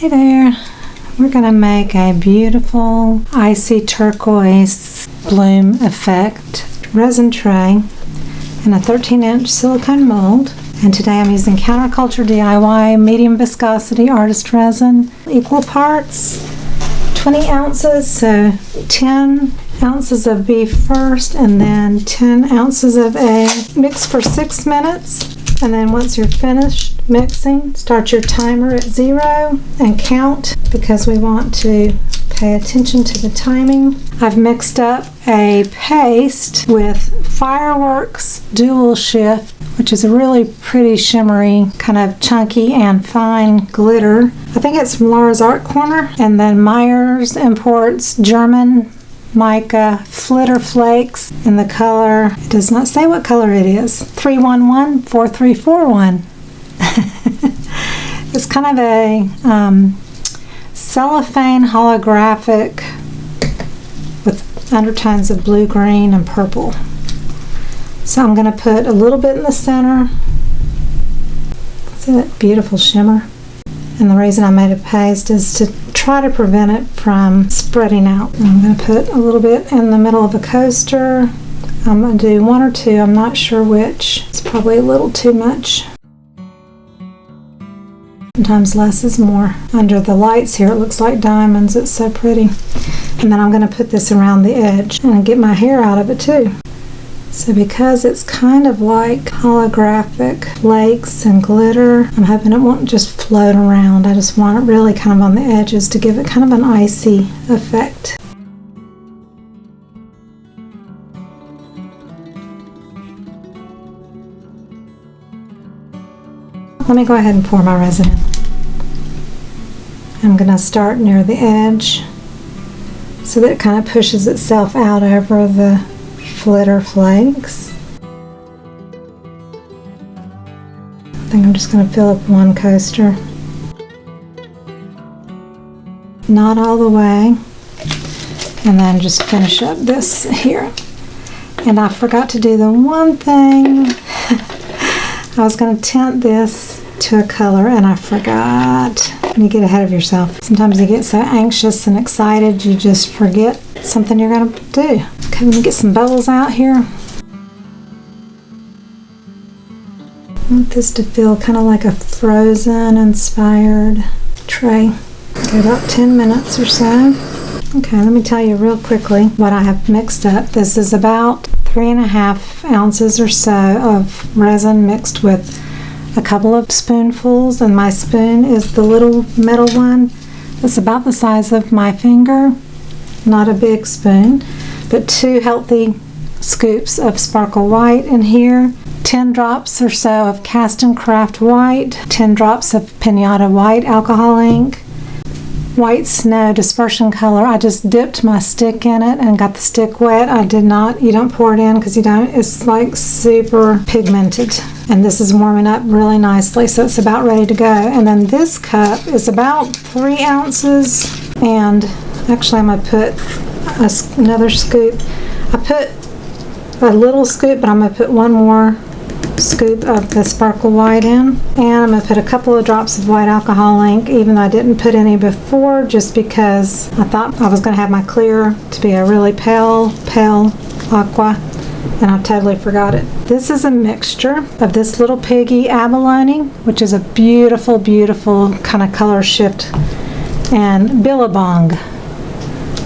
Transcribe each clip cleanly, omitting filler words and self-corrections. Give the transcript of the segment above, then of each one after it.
Hey there, we're going to make a beautiful icy turquoise bloom effect resin tray in a 13-inch silicone mold. And today I'm using Counterculture DIY medium viscosity artist resin, equal parts, 20 ounces, so 10 ounces of B first and then 10 ounces of A. Mix for 6 minutes. And then once you're finished mixing, start your timer at 0 and count because we want to pay attention to the timing. I've mixed up a paste with Fireworks Dual Shift, which is a really pretty shimmery, kind of chunky and fine glitter. I think it's from Laura's Art Corner. And then Meyers imports German Mica Flitter Flakes in the color, it does not say what color it is, 311-4341. It's kind of a cellophane holographic with undertones of blue, green, and purple. So I'm going to put a little bit in the center. See that beautiful shimmer? And the reason I made a paste is to try to prevent it from spreading out. I'm going to put a little bit in the middle of the coaster. I'm going to do 1 or 2, I'm not sure which. It's probably a little too much. Sometimes less is more. Under the lights here it looks like diamonds, it's so pretty. And then I'm going to put this around the edge and get my hair out of it too. So because it's kind of like holographic flakes and glitter, I'm hoping it won't just float around. I just want it really kind of on the edges to give it kind of an icy effect. Let me go ahead and pour my resin in. I'm going to start near the edge so that it kind of pushes itself out over the Flitter flakes. I think I'm just going to fill up one coaster. Not all the way. And then just finish up this here. And I forgot to do the one thing. I was going to tint this to a color and I forgot. You get ahead of yourself. Sometimes you get so anxious and excited you just forget something you're going to do. Okay, let me get some bubbles out here. I want this to feel kind of like a Frozen inspired tray. Okay, about 10 minutes or so. Okay, let me tell you real quickly what I have mixed up. This is about 3.5 ounces or so of resin mixed with a couple of spoonfuls, and my spoon is the little metal one. It's about the size of my finger, not a big spoon, but 2 healthy scoops of sparkle white in here, 10 drops or so of Cast and Craft white, 10 drops of Pinata white alcohol ink, white snow dispersion color. I just dipped my stick in it and got the stick wet. I did not, you don't pour it in because you don't, it's like super pigmented. And this is warming up really nicely, so it's about ready to go. And then this cup is about 3 ounces, and actually I'm going to put another scoop. I put a little scoop, but I'm going to put one more scoop of the sparkle white in, and I'm going to put a couple of drops of white alcohol ink, even though I didn't put any before, just because I thought I was going to have my clear to be a really pale aqua, and I totally forgot it. This is a mixture of this little piggy abalone, which is a beautiful kind of color shift, and billabong.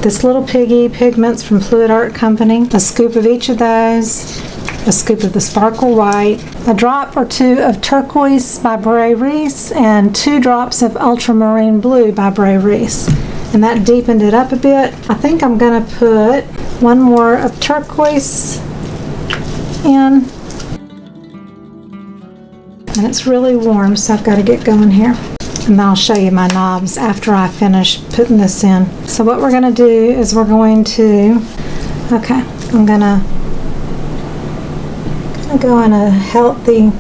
This little piggy pigments from Fluid Art Company, a scoop of each of those, a scoop of the sparkle white, a drop or 2 of turquoise by Bray Reese, and 2 drops of ultramarine blue by Bray Reese. And that deepened it up a bit. I think I'm going to put 1 more of turquoise in. And it's really warm, so I've got to get going here. And then I'll show you my knobs after I finish putting this in. So what we're going to do is we're going to, okay, I'm going to go in a healthy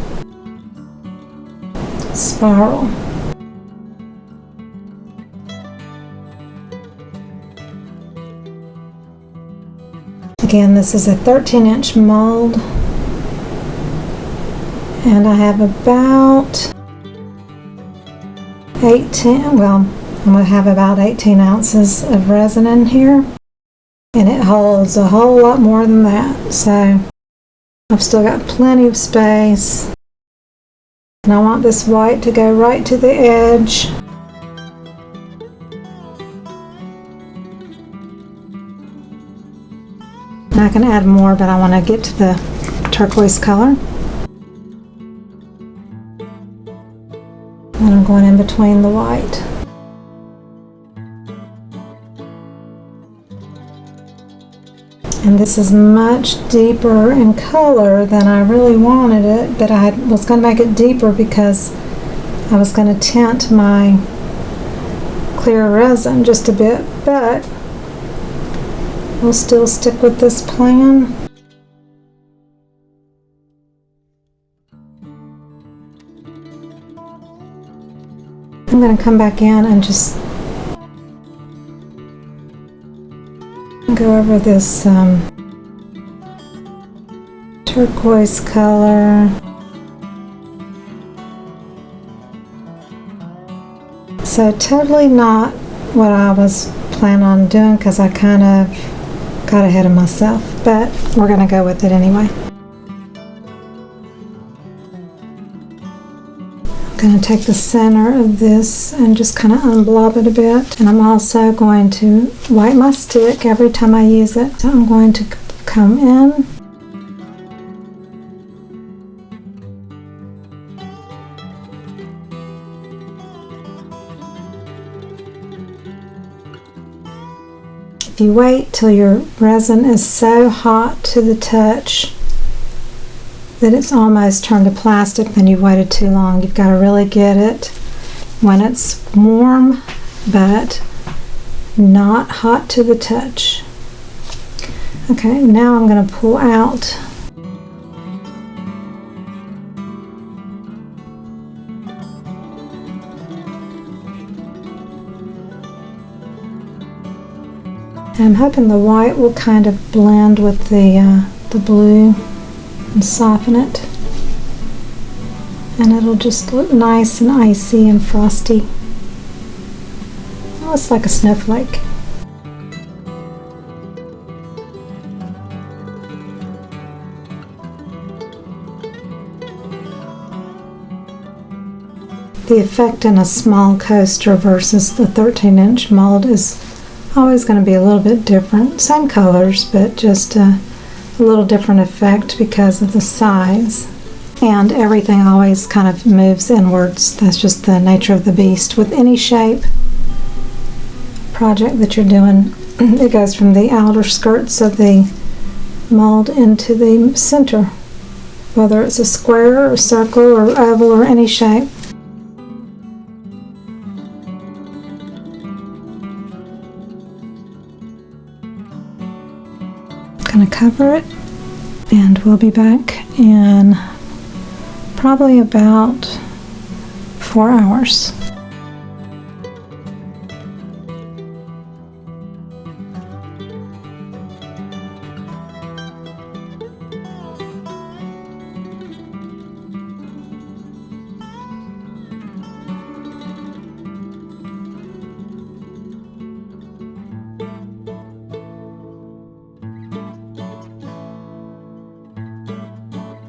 spiral. Again, this is a 13-inch mold, and I have about 18, well, I'm going to have about 18 ounces of resin in here, and it holds a whole lot more than that. So I've still got plenty of space, and I want this white to go right to the edge. And I can add more, but I want to get to the turquoise color. And I'm going in between the white. And this is much deeper in color than I really wanted it, but I was going to make it deeper because I was going to tint my clear resin just a bit, but we'll still stick with this plan. I'm going to come back in and just go over this turquoise color. So totally not what I was planning on doing because I kind of got ahead of myself, but we're going to go with it anyway. I'm going to take the center of this and just kind of unblob it a bit, and I'm also going to wipe my stick every time I use it. So I'm going to come in if you wait till your resin is so hot to the touch that it's almost turned to plastic, then you've waited too long. You've got to really get it when it's warm but not hot to the touch. Okay, now I'm going to pull out I'm hoping the white will kind of blend with the blue and soften it, and it'll just look nice and icy and frosty. Almost like a snowflake. The effect in a small coaster versus the 13-inch mold is always going to be a little bit different. Same colors, but just a little different effect because of the size. And everything always kind of moves inwards. That's just the nature of the beast. With any shape project that you're doing, it goes from the outer skirts of the mold into the center, whether it's a square or circle or oval or any shape. Going to cover it, and we'll be back in probably about 4 hours.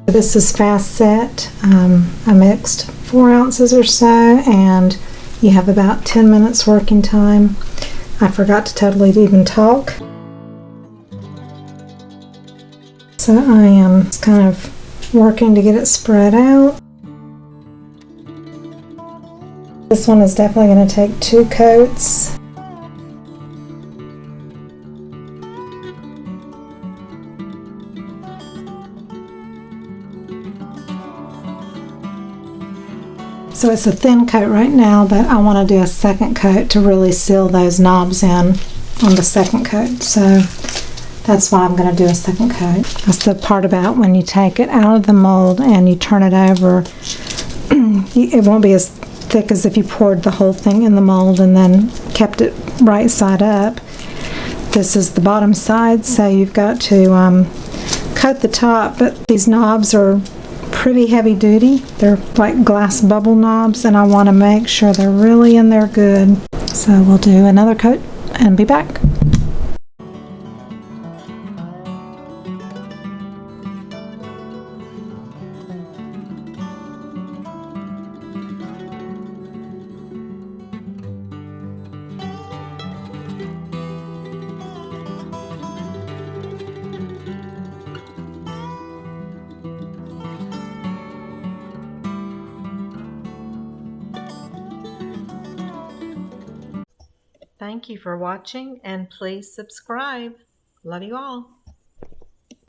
This is fast set. I mixed 4 ounces or so, and you have about 10 minutes working time. I forgot to totally even talk. So I am just kind of working to get it spread out. This one is definitely going to take 2 coats. So it's a thin coat right now, but I want to do a second coat to really seal those knobs in on the second coat. So that's why I'm going to do a second coat. That's the part about when you take it out of the mold and you turn it over, it won't be as thick as if you poured the whole thing in the mold and then kept it right side up. This is the bottom side, so you've got to coat the top, but these knobs are pretty heavy duty. They're like glass bubble knobs, and I want to make sure they're really in there good. So we'll do another coat and be back. Thank you for watching, and please subscribe. Love you all.